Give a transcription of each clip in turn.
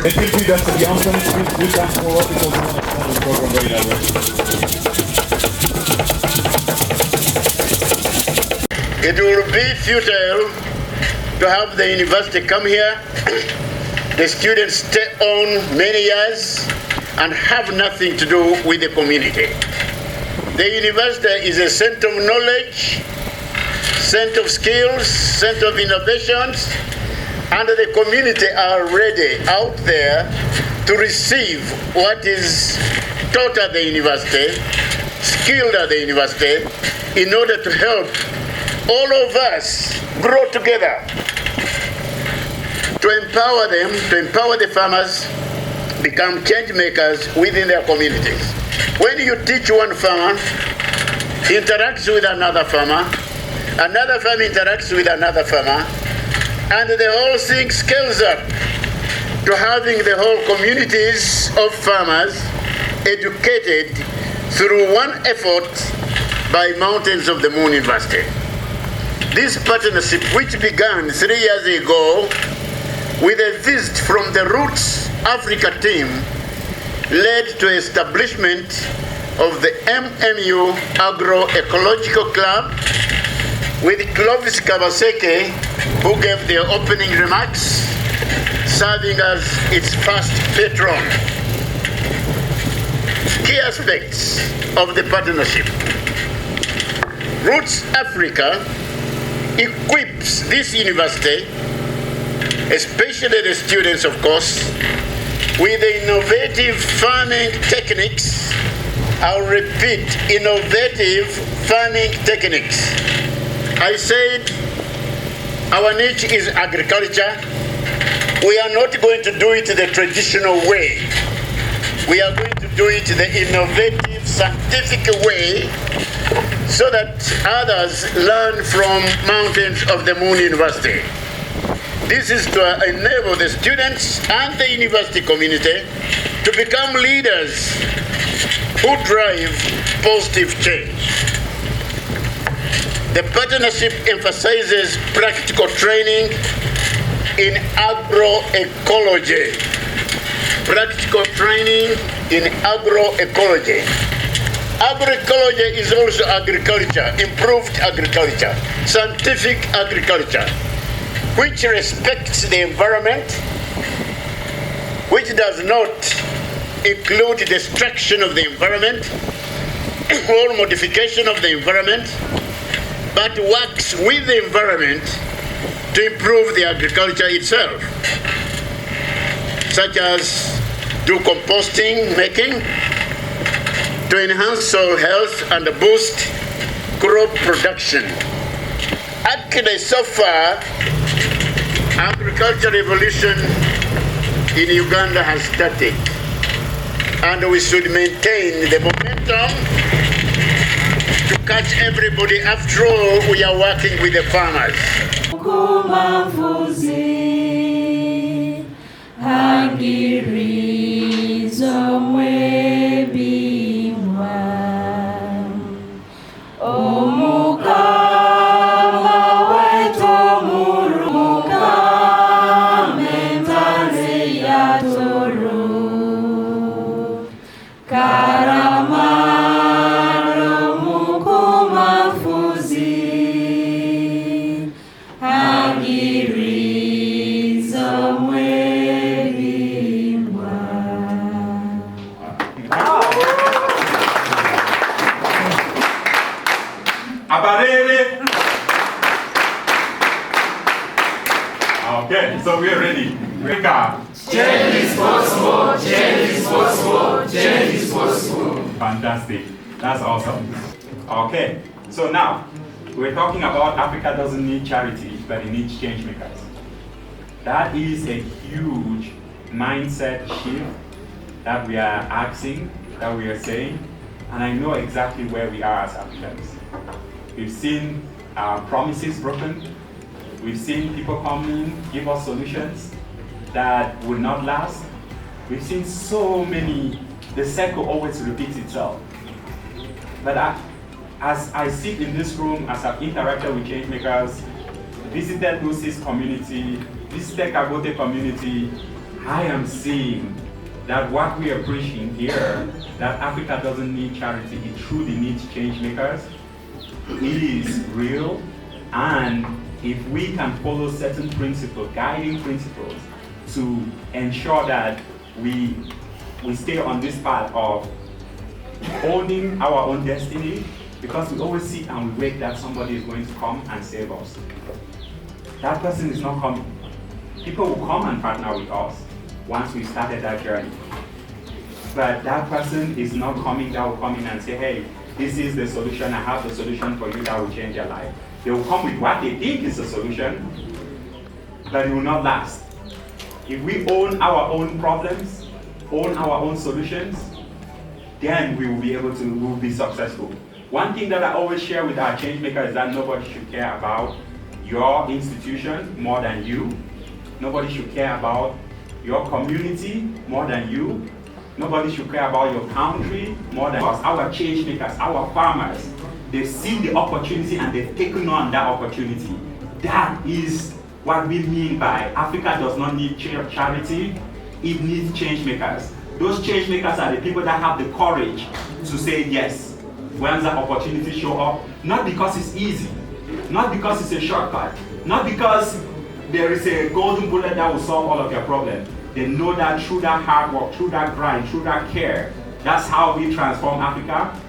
Until we that's the anthem, we can forward because we want to start the program right away. It will be futile to have the university come here, the students stay on many years, and have nothing to do with the community. The university is a center of knowledge, center of skills, center of innovations, and the community are ready out there to receive what is taught at the university, skilled at the university, in order to help all of us grow together, to empower them, to empower the farmers, become change makers within their communities. When you teach one farmer, he interacts with another farmer interacts with another farmer, and the whole thing scales up to having the whole communities of farmers educated through one effort by Mountains of the Moon University. This partnership, which began 3 years ago with a visit from the Roots Africa team, led to establishment of the MMU Agroecological Club with Clovis Kabaseke, who gave the opening remarks, serving as its first patron. Key aspects of the partnership. Roots Africa equips this university, especially the students, of course, with innovative farming techniques. I'll repeat, innovative farming techniques. I said our niche is agriculture. We are not going to do it the traditional way. We are going to do it the innovative, scientific way, so that others learn from Mountains of the Moon University. This is to enable the students and the university community to become leaders who drive positive change. The partnership emphasizes practical training in agroecology. Practical training in agroecology. Agroecology is also agriculture, improved agriculture, scientific agriculture, which respects the environment, which does not include destruction of the environment or modification of the environment, but works with the environment to improve the agriculture itself, such as do composting making, to enhance soil health and boost crop production. Actually, so far, agriculture revolution in Uganda has started, and we should maintain the momentum to catch everybody. After all, we are working with the farmers. Okay, so we are ready. Change is possible, change is possible, change is possible. Fantastic. That's awesome. Okay, so now we're talking about Africa doesn't need charity, but it needs change makers. That is a huge mindset shift that we are asking, that we are saying, and I know exactly where we are as Africans. We've seen our promises broken. We've seen people come in, give us solutions that will not last. We've seen so many, the cycle always repeats itself. But as I sit in this room, as I've interacted with changemakers, visited Lucy's community, visited Kagote community, I am seeing that what we are preaching here, that Africa doesn't need charity, it truly needs change makers, is real. And if we can follow certain principles, guiding principles, to ensure that we stay on this path of owning our own destiny, because we always sit and we wait that somebody is going to come and save us. That person is not coming. People will come and partner with us once we started that journey. But that person is not coming, that will come in and say, hey, this is the solution, I have the solution for you that will change your life. They will come with what they think is a solution, but it will not last. If we own our own problems, own our own solutions, then we will be able to, we will be successful. One thing that I always share with our change makers is that nobody should care about your institution more than you. Nobody should care about your community more than you. Nobody should care about your country more than us. Our change makers, our farmers, they've seen the opportunity and they've taken on that opportunity. That is what we mean by Africa does not need charity, it needs change makers. Those change makers are the people that have the courage to say yes when the opportunity show up, not because it's easy, not because it's a shortcut, not because there is a golden bullet that will solve all of your problems. They know that through that hard work, through that grind, through that care, that's how we transform Africa.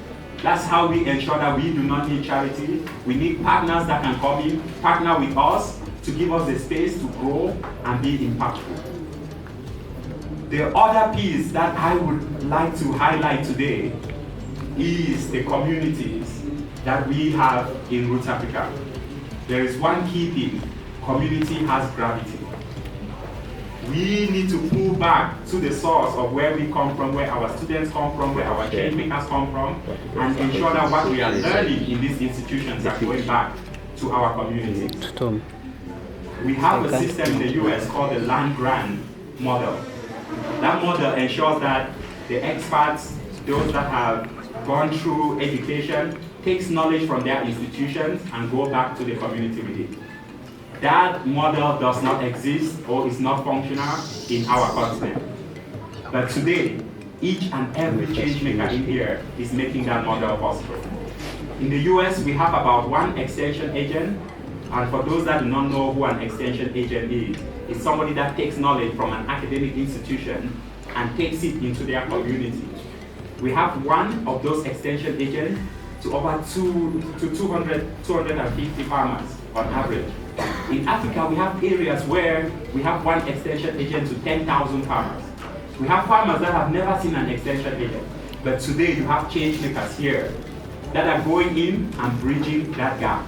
That's how we ensure that we do not need charity. We need partners that can come in, partner with us to give us the space to grow and be impactful. The other piece that I would like to highlight today is the communities that we have in Roots Africa. There is one key thing: community has gravity. We need to pull back to the source of where we come from, where our students come from, where our change makers come from, and ensure that what we are learning in these institutions are going back to our communities. We have a system in the US called the land grant model. That model ensures that the experts, those that have gone through education, takes knowledge from their institutions and go back to the community with it. That model does not exist or is not functional in our continent. But today, each and every change maker in here is making that model possible. In the US, we have about one extension agent. And for those that do not know who an extension agent is, it's somebody that takes knowledge from an academic institution and takes it into their community. We have one of those extension agents to over 250 farmers on average. In Africa, we have areas where we have one extension agent to 10,000 farmers. We have farmers that have never seen an extension agent. But today, you have change makers here that are going in and bridging that gap.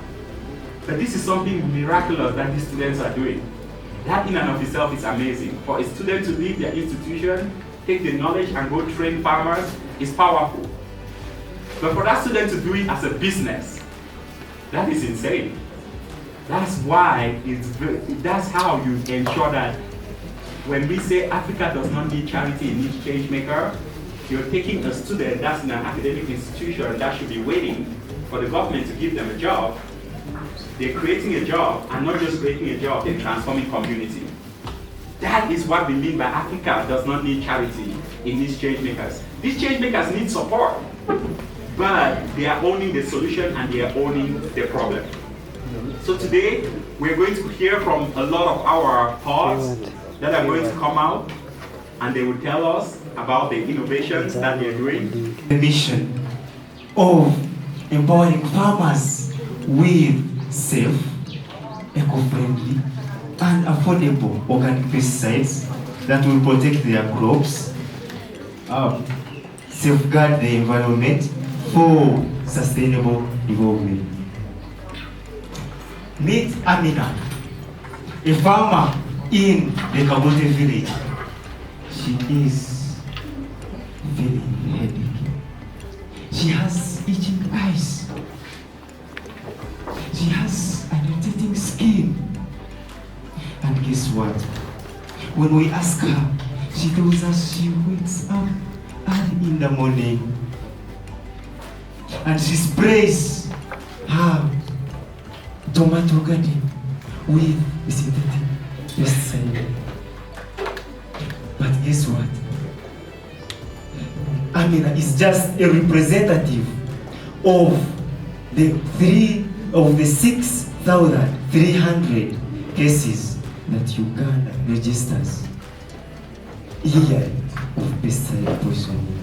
But this is something miraculous that these students are doing. That in and of itself is amazing. For a student to leave their institution, take the knowledge and go train farmers is powerful. But for that student to do it as a business, that is insane. That's why that's how you ensure that when we say Africa does not need charity, it needs change maker, you're taking a student that's in an academic institution that should be waiting for the government to give them a job. They're creating a job, and not just creating a job, they're transforming community. That is what we mean by Africa does not need charity, it needs change makers. These change makers need support, but they are owning the solution and they are owning the problem. So today, we're going to hear from a lot of our pods that are going to come out, and they will tell us about the innovations that they're doing. The mission of empowering farmers with safe, eco-friendly, and affordable organic pesticides that will protect their crops, safeguard the environment for sustainable development. Meet Amina, a farmer in the Kabote village. She is feeling headache. She has itching eyes. She has an irritating skin. And guess what? When we ask her, she tells us she wakes up early in the morning and she sprays her tomato garden with synthetic pesticide. But guess what? Amina is just a representative of the 6,300 cases that Uganda registers yearly of pesticide poisoning.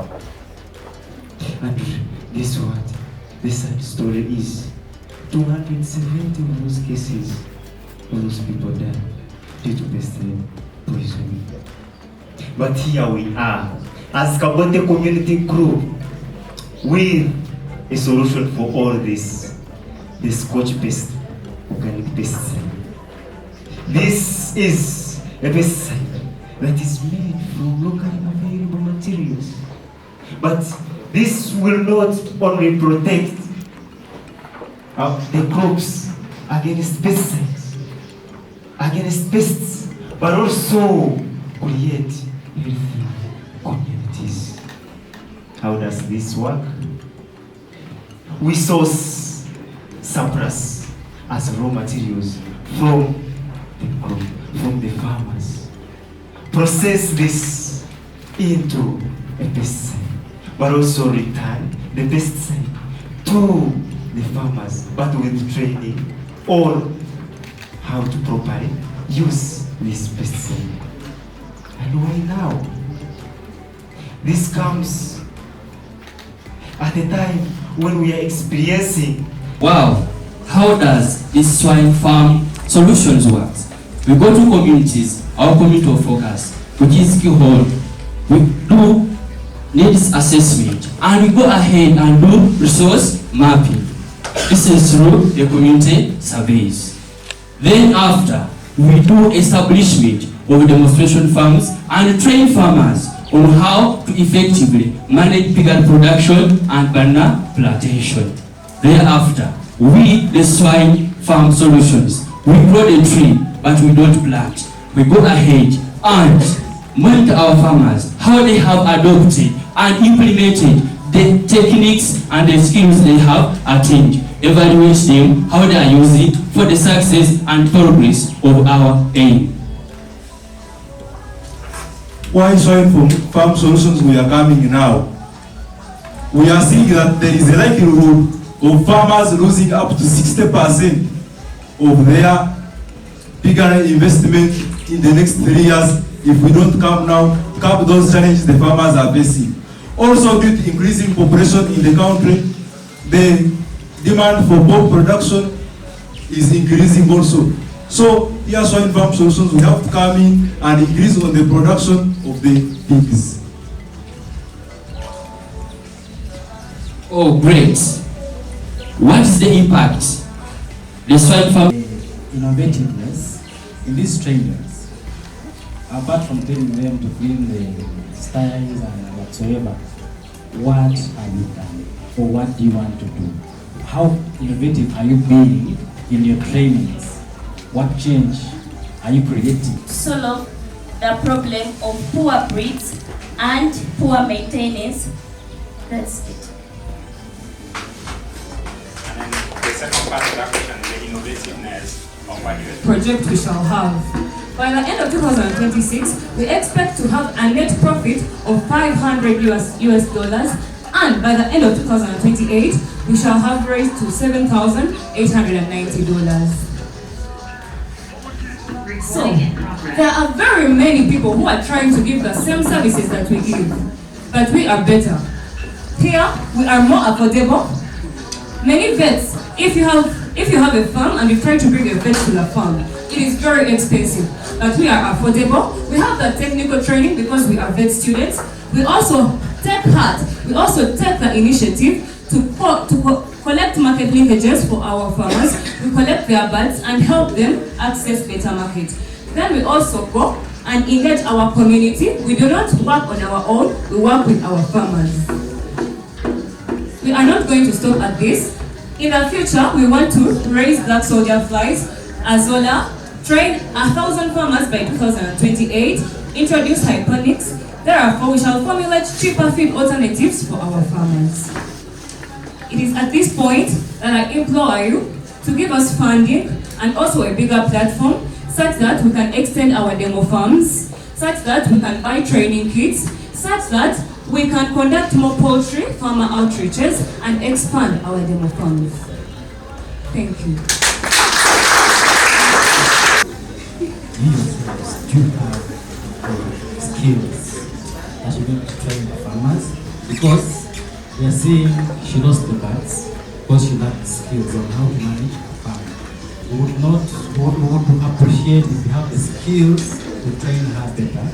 And guess what? The sad story is 270 of those cases of those people died due to pesticide poisoning. But here we are, as Kabote Community Group, with a solution for all this, the Scotch Pest organic pesticide. This is a pesticide that is made from locally available materials. But this will not only protect the crops against pesticides, against pests, but also create healthy communities. How does this work? We source surplus as raw materials from the crop, from the farmers. Process this into a pesticide, but also return the pesticide to the farmers, but with training on how to properly use this pesticide. And why now? This comes at a time when we are experiencing. Wow, how does this swine farm solutions work? We go to communities, our community of focus, which is Keyhole. We do needs assessment, and we go ahead and do resource mapping. This is through the community surveys. Then after, we do establishment of demonstration farms and train farmers on how to effectively manage pigad production and banana plantation. Thereafter, we, the swine farm solutions, we grow the tree, but we don't plant. We go ahead and monitor our farmers, how they have adopted and implemented the techniques and the skills they have attained. Evaluate them, how they are using for the success and progress of our aim. Why swine farm solutions we are coming now? We are seeing that there is a likelihood of farmers losing up to 60% of their bigger investment in the next 3 years if we don't come now to cap those challenges the farmers are facing. Also, due to increasing population in the country, the demand for pork production is increasing also. So here swine farm solutions, we have to come in and increase on the production of the pigs. Oh, great. What is the impact? The swine farm innovativeness in these trainers, apart from telling them to clean the styles and whatsoever, what are you done or what do you want to do? How innovative are you being in your trainings? What change are you creating? Solve the problem of poor breeds and poor maintenance. That's it. And then the second part of that question is the innovativeness of what you project we shall have. By the end of 2026, we expect to have a net profit of $500 US, and by the end of 2028, we shall have raised to $7,890. So, there are very many people who are trying to give the same services that we give, but we are better. Here, we are more affordable. Many vets, if you have a farm and you try to bring a vet to the farm, it is very expensive, but we are affordable. We have the technical training because we are vet students. We also take heart, we also take the initiative to collect market linkages for our farmers. We collect their birds and help them access better market. Then we also go and engage our community. We do not work on our own, we work with our farmers. We are not going to stop at this. In the future, we want to raise black soldier flies, Azola, train 1,000 farmers by 2028, introduce hydroponics. Therefore, we shall formulate cheaper feed alternatives for our farmers. It is at this point that I implore you to give us funding and also a bigger platform such that we can extend our demo farms, such that we can buy training kits, such that we can conduct more poultry farmer outreaches and expand our demo farms. Thank you. Do you have skills that you're going to train the farmers? Because we are seeing she lost the birds because she lacked skills on how to manage a farm. We would appreciate if you have the skills to train her better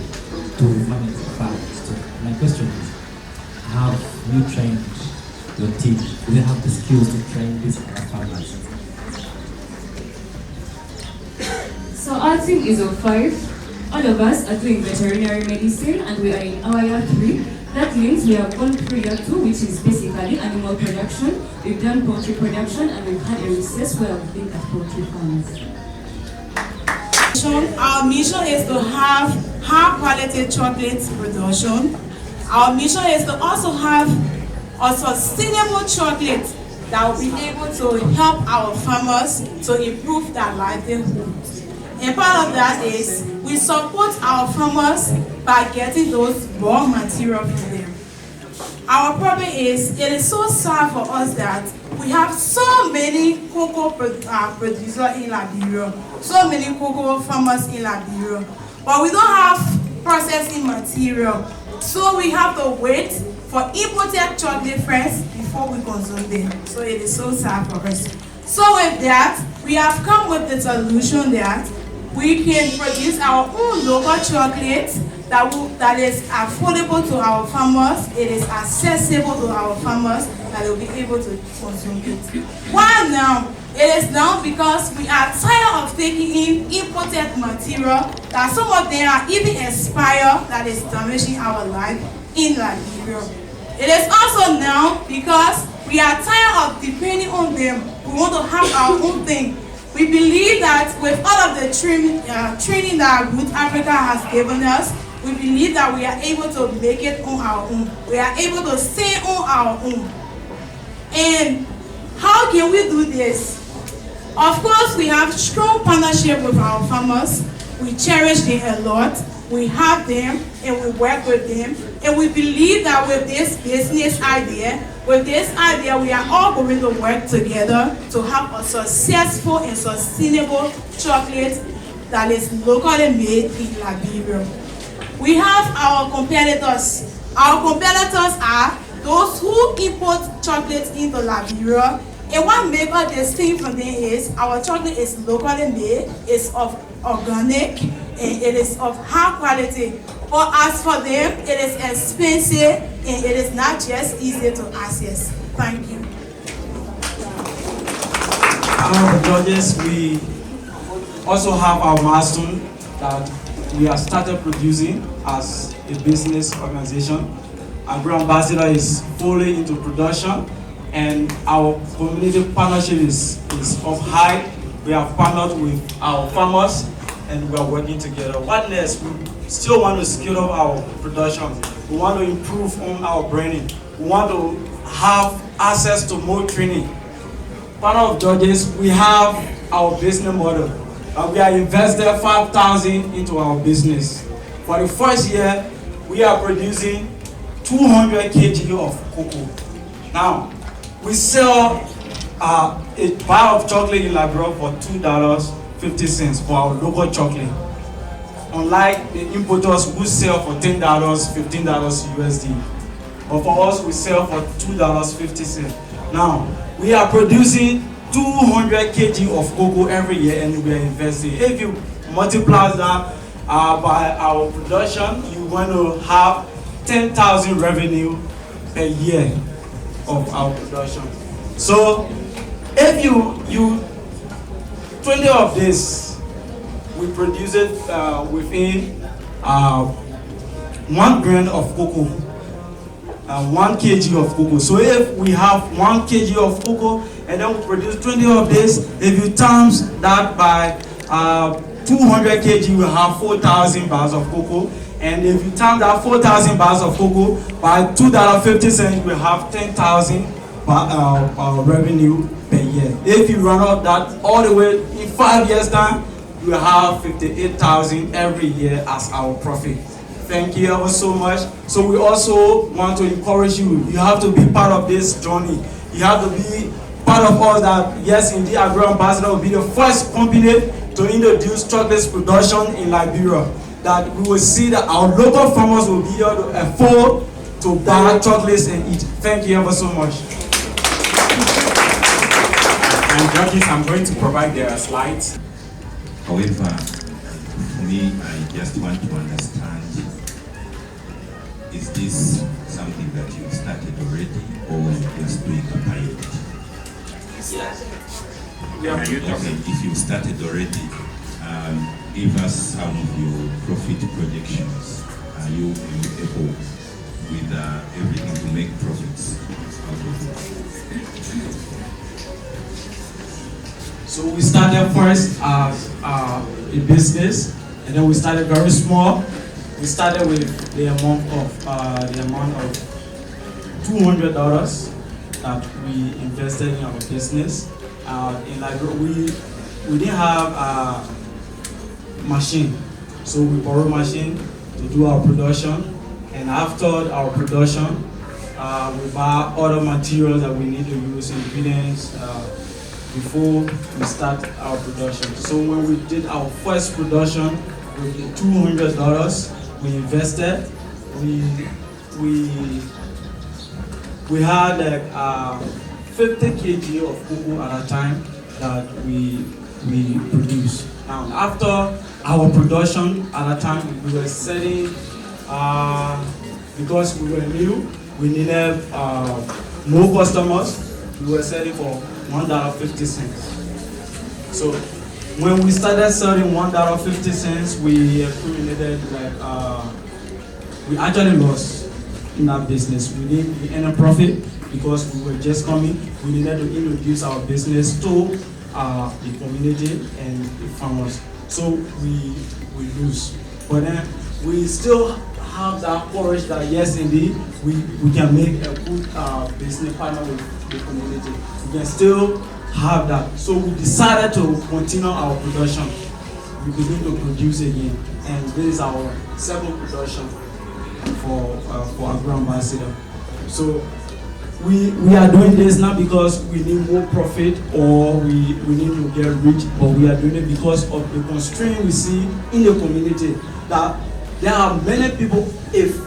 to manage the farm. So my question is, have you trained your team? Do they have the skills to train these farmers? So our team is of 5. All of us are doing veterinary medicine and we are in our year 3. That means we have gone through year 2, which is basically animal production. We've done poultry production and we've had a recess where we've been at poultry farms. Our mission is to have high quality chocolate production. Our mission is to also have a sustainable chocolate that will be able to help our farmers to improve their livelihood. And part of that is we support our farmers by getting those raw material from them. Our problem is, it is so sad for us that we have so many cocoa producers in Liberia, so many cocoa farmers in Liberia, but we don't have processing material. So we have to wait for imported chocolate first before we consume them. So it is so sad for us. So with that, we have come with the solution that we can produce our own local chocolate that is affordable to our farmers. It is accessible to our farmers that will be able to consume it. Why now? It is now because we are tired of taking in imported material that some of them are even expired, that is damaging our life in Liberia. It is also now because we are tired of depending on them. We want to have our own thing. We believe that with all of the training that Roots Africa has given us, we believe that we are able to make it on our own. We are able to stay on our own. And how can we do this? Of course, we have strong partnership with our farmers. We cherish them a lot. We have them and we work with them. And we believe that with this business idea, we are all going to work together to have a successful and sustainable chocolate that is locally made in Liberia. We have our competitors. Our competitors are those who import chocolate into Liberia. And what makes us distinct from them is our chocolate is locally made, it's of organic, and it is of high quality. But as for them, it is expensive and it is not just easy to access. Thank you. Judges, we also have our milestone that we have started producing as a business organization. Our brand ambassador is fully into production, and our community partnership is of high. We have partnered with our farmers and we are working together. What next? We still want to scale up our production. We want to improve on our branding. We want to have access to more training. Part of Judges, we have our business model. We are invested 5,000 into our business. For the first year, we are producing 200 kg of cocoa. Now, we sell a bar of chocolate in Liberia for $2.50 for our local chocolate. Unlike the importers who sell for $10, $15 USD. But for us, we sell for $2.50. Now, we are producing 200 kg of cocoa every year and we are investing. If you multiply that by our production, you're going to have 10,000 revenue per year of our production. So if you 20 of this, we produce it within 1 gram of cocoa, 1 kg of cocoa. So if we have 1 kg of cocoa and then we produce 20 of this, if you times that by 200 kg, you will have 4,000 bars of cocoa. And if you times that 4,000 bars of cocoa by $2.50, you will have 10,000 revenue per year. If you run out that all the way in 5 years time, we have 58,000 every year as our profit. Thank you ever so much. So we also want to encourage you. You have to be part of this journey. You have to be part of us that, yes, indeed, Agro Ambassador will be the first company to introduce chocolate production in Liberia. That we will see that our local farmers will be able to afford to buy chocolates and eat. Thank you ever so much. And judges, I'm going to provide the slides. However, for me, I just want to understand, is this something that you've started already, or you're just doing a pilot? Yes. Okay, if you've started already, give us some of your profit projections. Are you able with everything to make profits out of it? So we started first as a business, and then we started very small. We started with the amount of $200 that we invested in our business. In Liberia, we didn't have a machine, so we borrowed machine to do our production. And after our production, we buy other materials that we need to use, ingredients, before we start our production. So when we did our first production with $200, we invested. We had like 50 kg of cocoa at a time that we produced. Now after our production at a time, we were selling, because we were new, we needed more customers. We were selling for $1.50. So when we started selling $1.50, we accumulated like we actually lost in that business. We didn't get any profit because we were just coming. We needed to introduce our business to the community and the farmers. So we lose. But then we still have that courage that yes, indeed, we can make a good business partner with the community. We can still have that. So we decided to continue our production. We begin to produce again. And this is our second production for Agro Ambassador. So we are doing this not because we need more profit or we need to get rich, but we are doing it because of the constraint we see in the community. That there are many people, if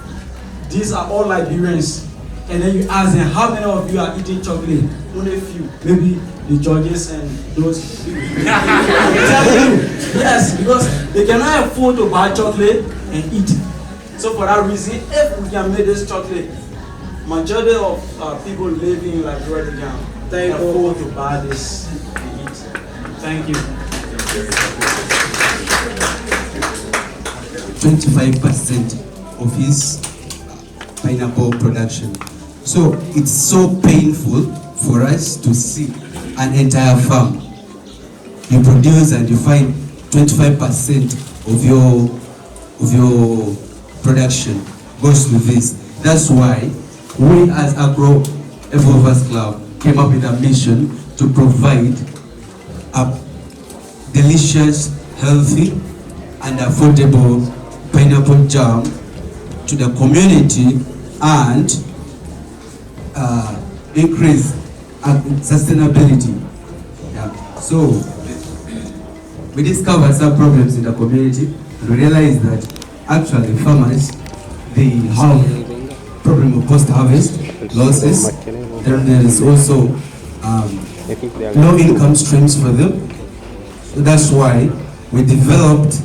these are all Liberians, and then you ask them how many of you are eating chocolate, only a few, maybe the judges and those people. Yes, because they cannot afford to buy chocolate and eat. So for that reason, if we can make this chocolate, majority of people living in Liberia can afford to buy this and eat. Thank you. 25% of his pineapple production. So it's so painful for us to see an entire farm. You produce and you find 25% of your production goes to this. That's why we as Agro Evolvers Club came up with a mission to provide a delicious, healthy, and affordable pineapple jam to the community and increase sustainability. Yeah. So we discovered some problems in the community and we realized that actually farmers, they have problem of post-harvest losses. Then there is also low income streams for them. So that's why we developed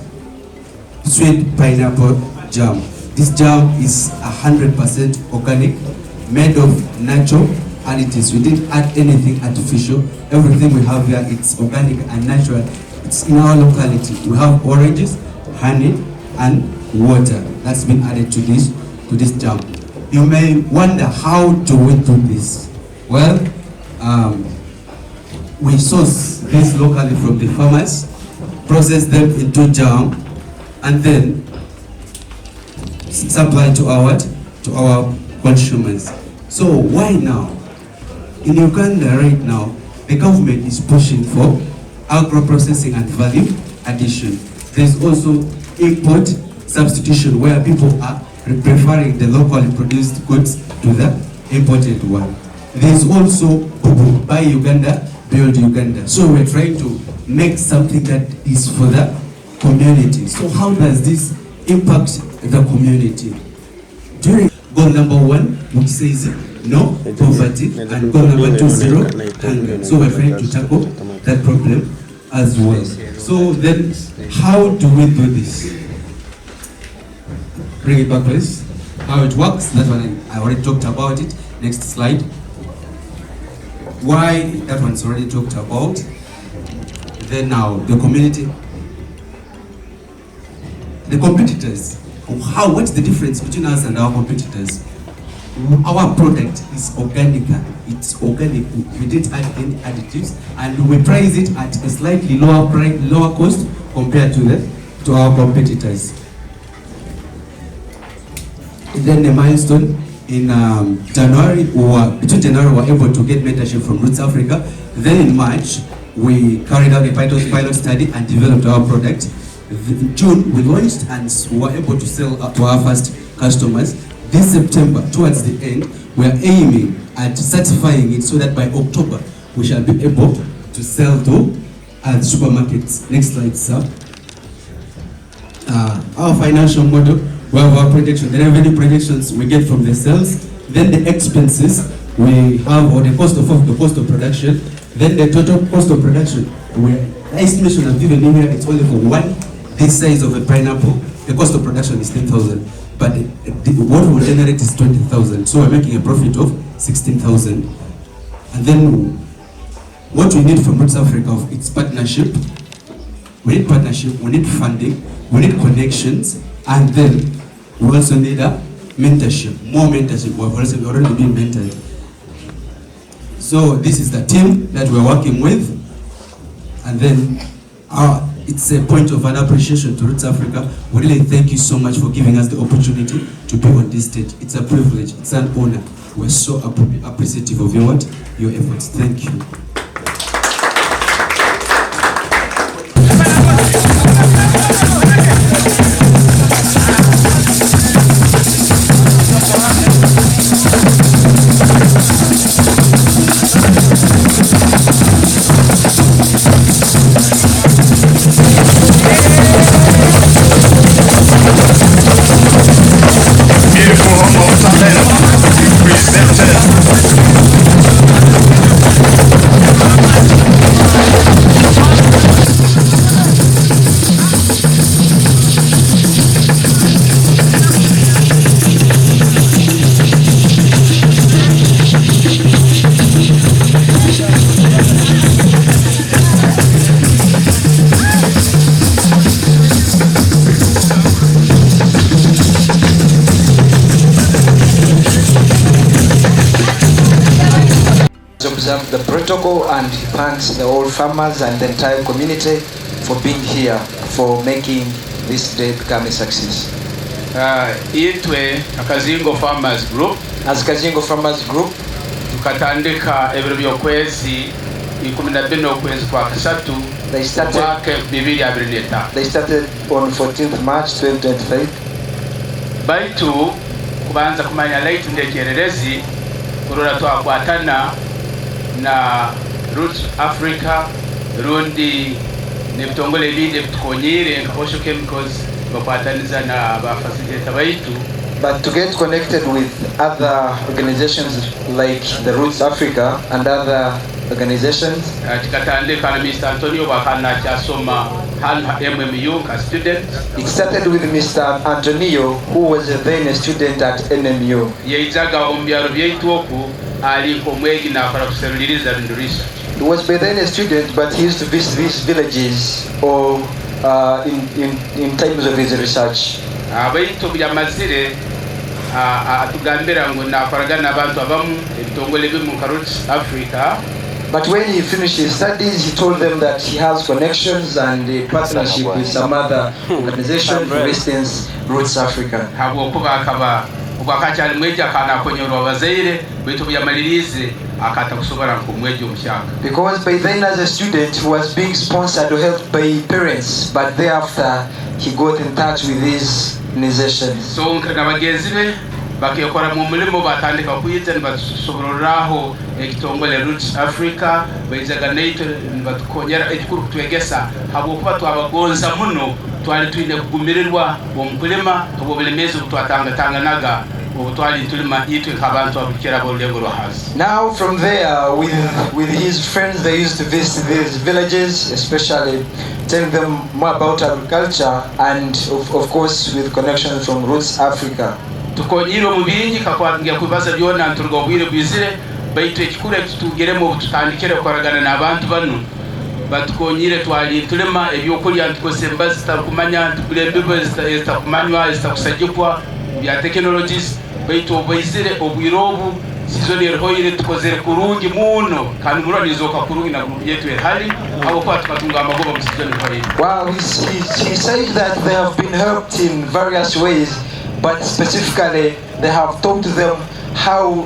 sweet pineapple jam. This jam is 100% organic, made of natural, and it is, we didn't add anything artificial. Everything we have here, it's organic and natural. It's in our locality. We have oranges, honey, and water that's been added to this jam. You may wonder, how do we do this? Well, we source this locally from the farmers, process them into jam, and then supply to our consumers. So why now? In Uganda right now, the government is pushing for agro-processing and value addition. There's also import substitution, where people are preferring the locally produced goods to the imported one. There's also buy Uganda, build Uganda. So we're trying to make something that is for the community. So how does this impact the community? During goal number 1, which says no poverty, and goal number 2, zero hunger. So we're trying to tackle that problem as well. So then, how do we do this? Bring it back, please. How it works, that one I already talked about it. Next slide. Why, that one's already talked about. Then now, the community. The competitors. What's the difference between us and our competitors? Our product is organic. It's organic. We didn't add any additives, and we price it at a slightly lower cost compared to our competitors. Then the milestone in January, between January, we were able to get mentorship from Roots Africa. Then in March, we carried out a pilot study and developed our product. In June, we launched and were able to sell to our first customers. This September, towards the end, we are aiming at certifying it so that by October, we shall be able to sell to supermarkets. Next slide, sir. Our financial model, we have our projection, the revenue projections we get from the sales, then the expenses we have, or the cost of production, then the total cost of production. The estimation I've given in here, it's only for this size of a pineapple. The cost of production is 10,000, but what we generate is 20,000. So we're making a profit of 16,000. And then what we need from Roots Africa, it's partnership. We need partnership, we need funding, we need connections, and then we also need a mentorship, more mentorship. We've already been mentored. So this is the team that we're working with, and then it's a point of an appreciation to Roots Africa. We really thank you so much for giving us the opportunity to be on this stage. It's a privilege, it's an honor. We're so appreciative of your efforts. Thank you. Observe the protocol, and he thanks the old farmers and the entire community for being here, for making this day become a success. Itwe Akazingo Farmers Group, as Kazingo Farmers Group, tukatandika ebiro byokwezi 12 okwezi kwa kasatu. They started on 14th March 2023. Baitu kubanza kumanya light ndekererezi kurora twakwatana na Roots Africa rundi nebitongole bindi bitukonyire nkosho chemicals bakwataniza na ba facilitator baitu. But to get connected with other organizations like the Roots Africa and other organizations, tikatandika na Mr. Antonio bakana chasoma MMU as student. It started with Mr. Antonio, who was then a student at NMU. Yeizaga ombyaro byaitu oku aliko mwegi na akora kuseruliriza research. He was by then a student, but he used to visit these villages or in times of his research. Abaitu byamazire atugambira ngo nakoraga nabantu abamu ebitongole bimu Roots Africa. But when he finished his studies, he told them that he has connections and a partnership with some other organization, for instance, Roots Africa. ubwakachali mweji akana konyerwa bazaire betu byamalirize akata kusobora kumweji umushaka. Because by then as a student he was being sponsored or helped by parents, but thereafter he got in touch with his organization. So nkana bagenzi be bakekora mu mulimo batandika kuyita basoboreraho ekitongole Roots Africa bayizaga naito batukonyera ekikuru kutwegesa habo kuba twabagonza muno twali twine kugumirirwa omukulima obubelemezi butwatanga obutwali tulima itu kabantu abikira bolengo lwahazi. Now from there with his friends they used to visit these villages, especially telling them more about agriculture and of course with connection from Roots Africa. Tukonyiro mubingi kakwangira kubaza byona nturwa bwire bwizire bayito ekikure tugeremo tutandikire koragana nabantu banu batukonyire twali tulema ebyokulya ntukosemba zitakumanya tukulembe zitakumanywa zitakusajikwa bya technologies bayito bayizire obwirobu sizoni erhoire tukozere kurungi muno kandi muranizoka kurungi na group yetu hali abo kwa tukatunga amagoba mu sizoni erhoire. Wow, he said that they have been helped in various ways, but specifically they have taught them how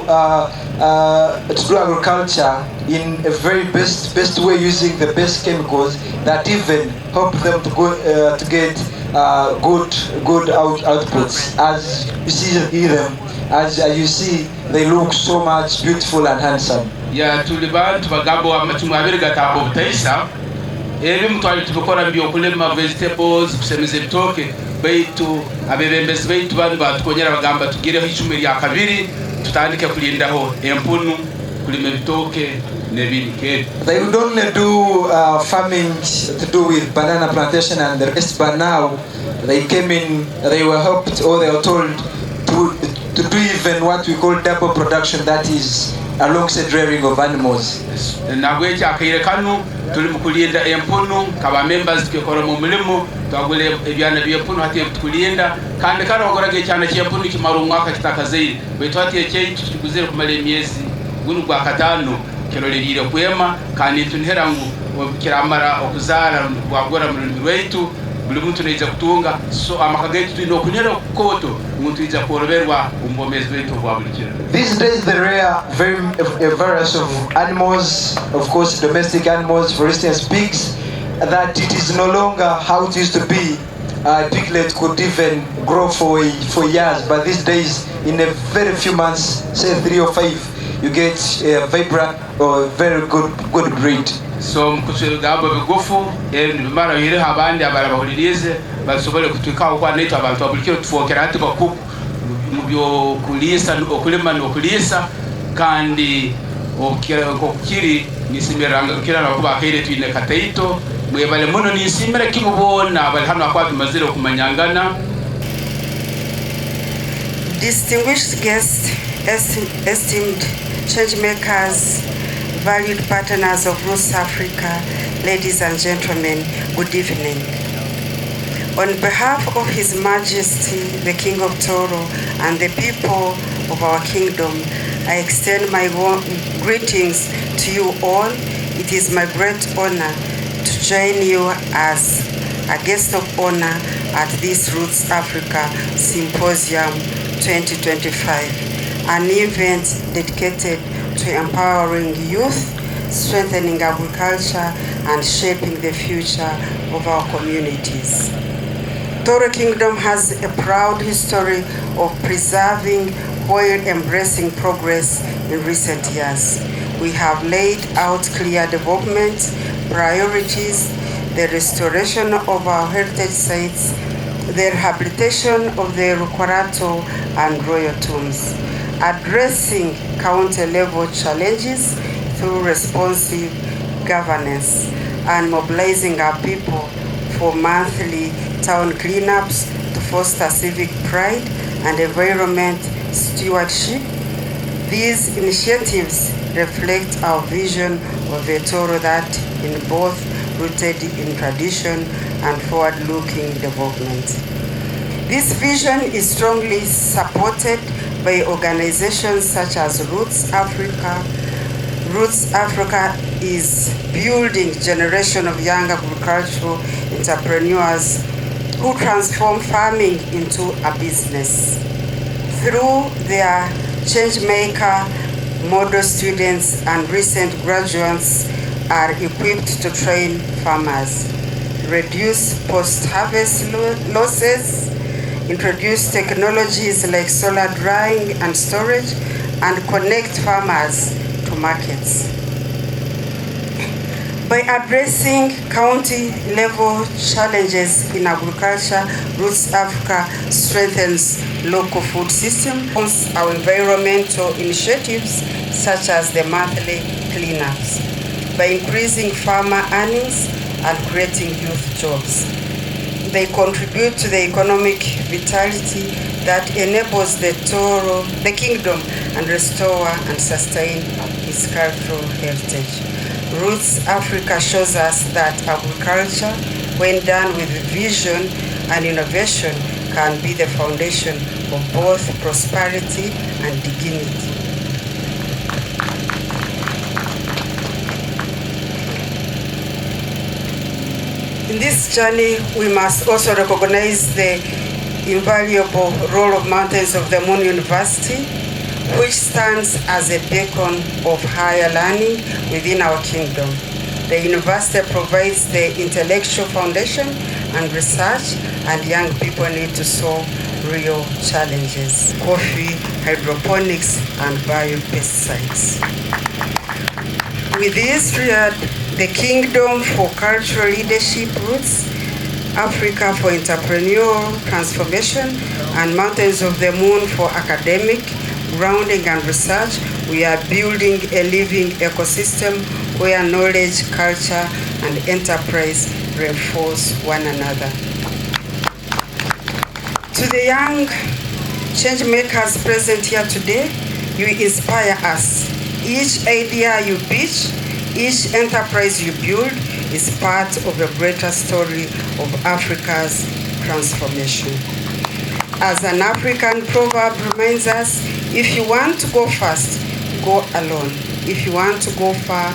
to do agriculture in a very best way using the best chemicals that even help them to go to get good outputs. As you see them, as you see, they look so much beautiful and handsome. Ya tulibantu bagabo amatumu abiri gatabo butaisa ebimu twali tubikora byokulema vegetables kusemeza bitoke baitu abebembezi baitu bandi batukonyera bagamba tugireho icumi lya kabiri tutandike kulindaho empunu kulima bitoke nebindi. They would only do farming to do with banana plantation and the rest, but now they came in, they were helped or they were told to do even what we call double production, that is alongside rearing of animals. Nagwecha akire kanu tulimukulinda empunu kaba members tukekora mu mulimo twagule ebyana byempunu hati tukulinda kandi kana bagorage cyane cyempunu kimaru mwaka kitakazeyi beto hati ekyintu tukuzire kumale emyezi gunu gwa katano kerolirire kwema kandi tunhera ngo kiramara okuzara gwagora mu rwetu buli muntu neza kutunga so amakagaitu twino kunyera koto muntu iza koroberwa umbomezi wetu bwa bulikira. These days there are a various of animals, of course domestic animals, for instance pigs, that it is no longer how it used to be. Piglet could even grow for years, but these days in a very few months, say 3 or 5, you get a vibrant or very good breed. So mkushirigabo bigufu mara yire habandi abara bahulirize basobole kutwika kwa neto abantu abulikiro tufokera hati bakuku mubyo kulisa okulima nokulisa kandi okukiri nisimeranga kira nakuba kaire twine kataito mwebale muno nisimera kimubona bali hano akwatu mazire kumanyangana. Distinguished guests, esteemed changemakers, valued partners of Roots Africa, ladies and gentlemen, good evening. On behalf of His Majesty, the King of Toro, and the people of our kingdom, I extend my warm greetings to you all. It is my great honor to join you as a guest of honor at this Roots Africa Symposium 2025, an event dedicated to empowering youth, strengthening agriculture, and shaping the future of our communities. Toro Kingdom has a proud history of preserving while embracing progress in recent years. We have laid out clear development priorities, the restoration of our heritage sites, the rehabilitation of the Rukwarato and royal tombs, addressing county-level challenges through responsive governance, and mobilizing our people for monthly town cleanups to foster civic pride and environment stewardship. These initiatives reflect our vision of a Toro that is both rooted in tradition and forward-looking development. This vision is strongly supported by organizations such as Roots Africa. Roots Africa is building a generation of young agricultural entrepreneurs who transform farming into a business. Through their changemaker, model students and recent graduates are equipped to train farmers, reduce post-harvest losses, introduce technologies like solar drying and storage, and connect farmers to markets. By addressing county-level challenges in agriculture, Roots Africa strengthens local food systems, our environmental initiatives, such as the monthly cleanups, by increasing farmer earnings and creating youth jobs. They contribute to the economic vitality that enables the kingdom and restore and sustain its cultural heritage. Roots Africa shows us that agriculture, when done with vision and innovation, can be the foundation of both prosperity and dignity. In this journey, we must also recognize the invaluable role of Mountains of the Moon University, which stands as a beacon of higher learning within our kingdom. The university provides the intellectual foundation and research, and young people need to solve real challenges: coffee, hydroponics, and biopesticides. With this triad, the Kingdom for Cultural Leadership, Roots Africa for Entrepreneurial Transformation, and Mountains of the Moon for academic grounding and research, we are building a living ecosystem where knowledge, culture, and enterprise reinforce one another. To the young change makers present here today, you inspire us. Each idea you pitch, each enterprise you build is part of a greater story of Africa's transformation. As an African proverb reminds us, if you want to go fast, go alone. If you want to go far,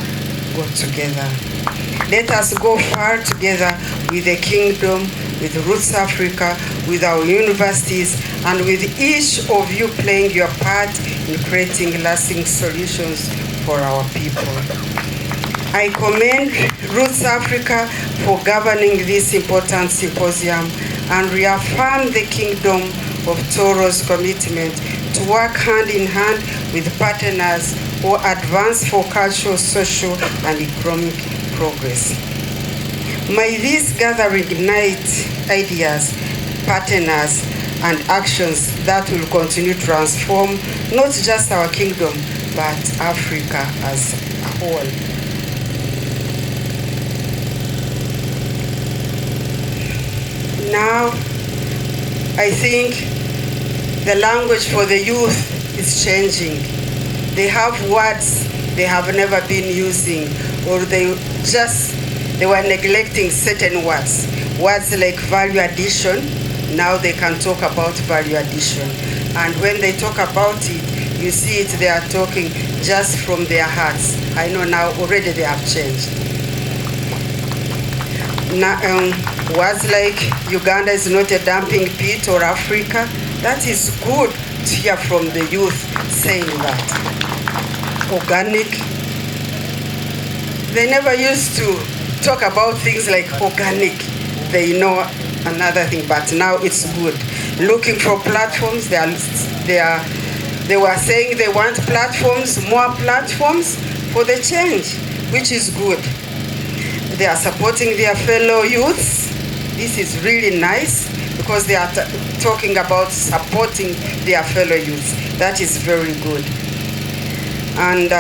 go together. Let us go far together with the kingdom, with Roots Africa, with our universities, and with each of you playing your part in creating lasting solutions for our people. I commend Roots Africa for governing this important symposium and reaffirm the Kingdom of Toro's commitment to work hand in hand with partners who advance for cultural, social, and economic progress. May this gathering ignite ideas, partners, and actions that will continue to transform not just our kingdom, but Africa as a whole. Now, I think the language for the youth is changing. They have words they have never been using, or they were neglecting certain words. Words like value addition, now they can talk about value addition. And when they talk about it, you see it, they are talking just from their hearts. I know now already they have changed. Now, words like Uganda is not a dumping pit, or Africa, that is good to hear from the youth saying that. Organic, they never used to talk about things like organic. They know another thing, but now it's good. Looking for platforms, they were saying they want platforms, more platforms for the change, which is good. They are supporting their fellow youths. This is really nice because they are talking about supporting their fellow youths. That is very good. And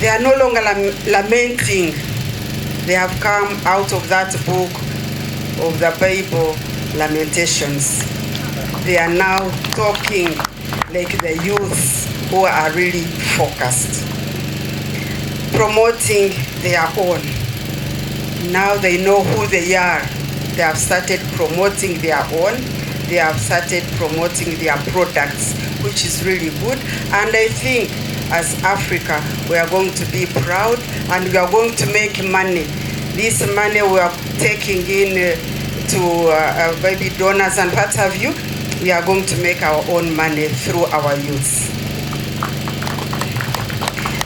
they are no longer lamenting. They have come out of that book of the Bible, Lamentations. They are now talking like the youths who are really focused, promoting their own. Now they know who they are. They have started promoting their own. They have started promoting their products, which is really good. And I think as Africa, we are going to be proud and we are going to make money. This money we are taking in to maybe donors and what have you, we are going to make our own money through our youth.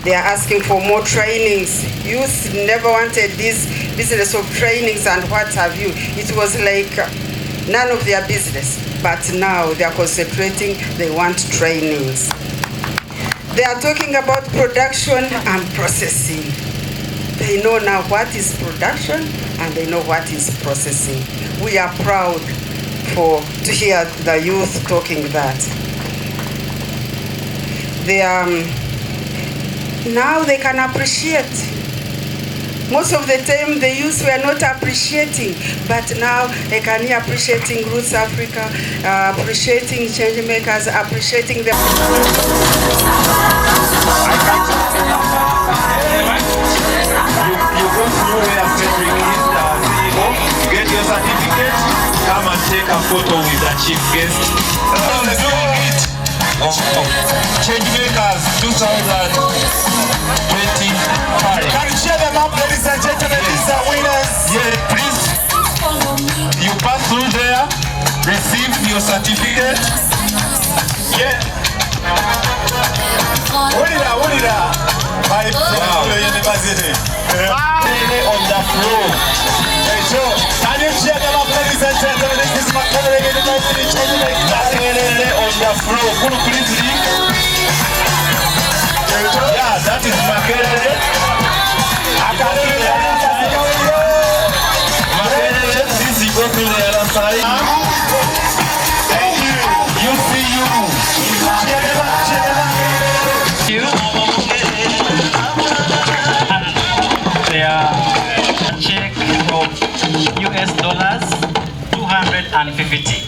They are asking for more trainings. Youth never wanted this business of trainings and what have you. It was like none of their business. But now they are concentrating, they want trainings. They are talking about production and processing. They know now what is production and they know what is processing. We are proud to hear the youth talking that. Now they can appreciate. Most of the time the youth were not appreciating, but now they can hear appreciating Roots Africa, appreciating changemakers, appreciating them. You go through where Frederick is the CEO, get your certificate, come and take a photo with the chief guest. Let's do it! Changemakers 2025. Can you share them up, ladies and gentlemen? These are winners. Yeah, please. You pass through there, receive your certificate. Yeah. What is that? My university. On the floor. Can you share them up, ladies and gentlemen? This is my university. On the floor. Could you please leave? Yeah, that is Makerere. Makerere, this is go to the other side. Thank you. You see you. Their check of US dollars 250.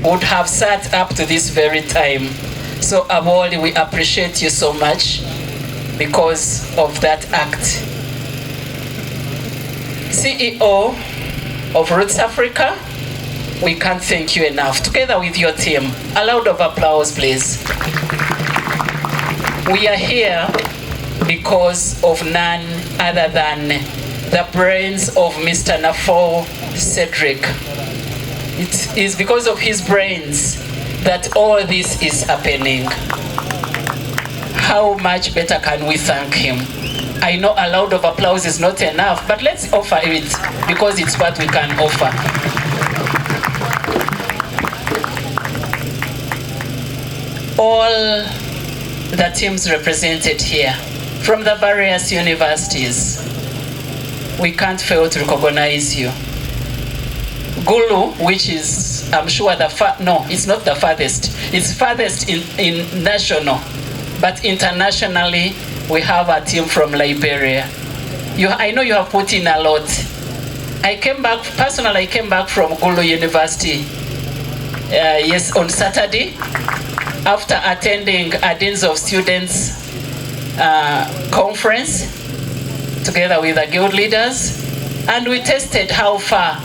Would have sat up to this very time. So Aboli, we appreciate you so much because of that act. CEO of Roots Africa, we can't thank you enough. Together with your team, a round of applause, please. We are here because of none other than the brains of Mr. Nafo Cedric. It is because of his brains that all this is happening. How much better can we thank him? I know a round of applause is not enough, but let's offer it because it's what we can offer. All the teams represented here from the various universities, we can't fail to recognize you. Gulu, which is, I'm sure no, it's not the farthest. It's farthest in national, but internationally, we have a team from Liberia. I know you have put in a lot. I came back from Gulu University, yes, on Saturday, after attending a Deans of Students conference, together with the guild leaders, and we tested how far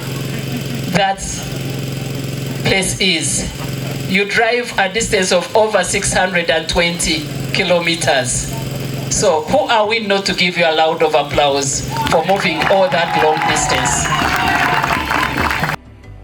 that place is. You drive a distance of over 620 kilometers. So who are we not to give you a round of applause for moving all that long distance?